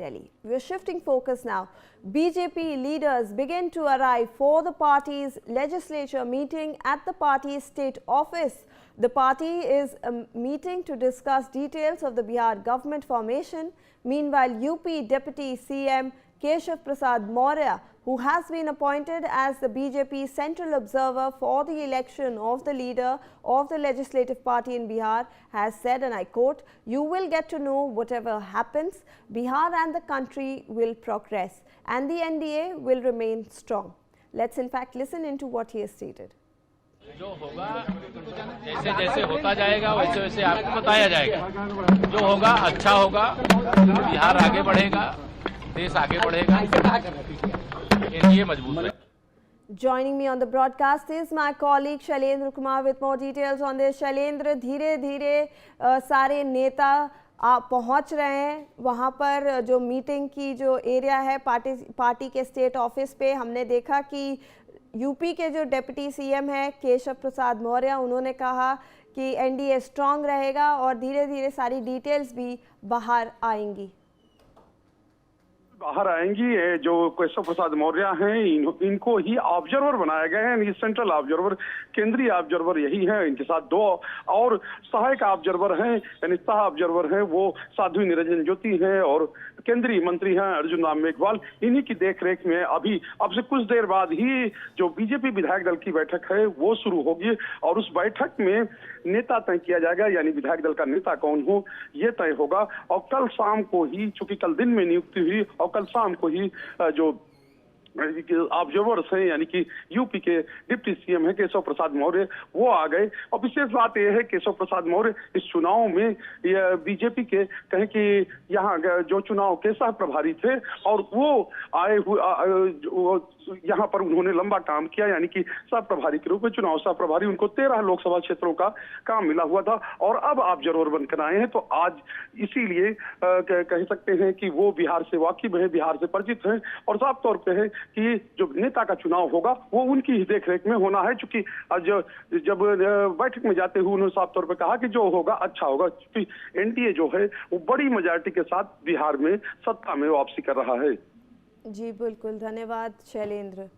Delhi. We're shifting focus now. BJP leaders begin to arrive for the party's legislature meeting at the party's state office. The party is meeting to discuss details of the Bihar government formation. Meanwhile, UP Deputy CM Keshav Prasad Maurya, who has been appointed as the BJP central observer for the election of the leader of the legislative party in Bihar, has said, and I quote, "You will get to know whatever happens. Bihar and the country will progress and the NDA will remain strong." Let's in fact listen into what he has stated. जो होगा जैसे जैसे होता जाएगा वैसे वैसे आपको बताया जाएगा। जो होगा अच्छा होगा, बिहार आगे बढ़ेगा, देश आगे बढ़ेगा, एनडीए मजबूत रहेगा। Joining me on the broadcast is my colleague Shailendra Kumar with more details on this. Shailendra, धीरे धीरे सारे नेता पहुंच रहे हैं वहां पर। जो मीटिंग की जो एरिया है पार्टी के स्टेट ऑफिस पे, हमने देखा कि यूपी के जो डिप्टी सीएम है केशव प्रसाद मौर्य, उन्होंने कहा कि एनडीए स्ट्रांग रहेगा और धीरे धीरे सारी डिटेल्स भी बाहर आएंगी। जो केशव प्रसाद मौर्य हैं इनको ही ऑब्जर्वर बनाया गया है। ये सेंट्रल ऑब्जर्वर, केंद्रीय ऑब्जर्वर यही है। इनके साथ दो और सहायक ऑब्जर्वर हैं, यानी सह ऑब्जर्वर हैं, वो साध्वी निरंजन ज्योति हैं और केंद्रीय मंत्री हैं अर्जुन राम मेघवाल। इन्हीं की देखरेख में अभी अब से कुछ देर बाद ही जो बीजेपी विधायक दल की बैठक है वो शुरू होगी और उस बैठक में नेता तय किया जाएगा, यानी विधायक दल का नेता कौन हो ये तय होगा। और कल शाम को ही, चूंकि कल दिन में नियुक्ति हुई और कल शाम को ही जो ऑब्जर्वर्स हैं, यानी कि यूपी के डिप्टी सीएम है केशव प्रसाद मौर्य, वो आ गए। और विशेष बात यह है केशव प्रसाद मौर्य इस चुनाव में बीजेपी के कहें कि यहाँ जो चुनाव के सह प्रभारी थे और वो आए हुए यहाँ पर उन्होंने लंबा काम किया, यानी कि सह प्रभारी के रूप में चुनाव सह प्रभारी, उनको 13 लोकसभा क्षेत्रों का काम मिला हुआ था और अब ऑब्जर्वर बनकर आए हैं। तो आज इसीलिए कह सकते हैं कि वो बिहार से वाकिफ है, बिहार से परिचित हैं और साफ तौर पे है कि जो नेता का चुनाव होगा वो उनकी ही देखरेख में होना है। चूंकि जब बैठक में जाते हुए उन्होंने साफ तौर पे कहा कि जो होगा अच्छा होगा, क्योंकि एनडीए जो है वो बड़ी मेजॉरिटी के साथ बिहार में सत्ता में वापसी कर रहा है। जी बिल्कुल, धन्यवाद शैलेंद्र।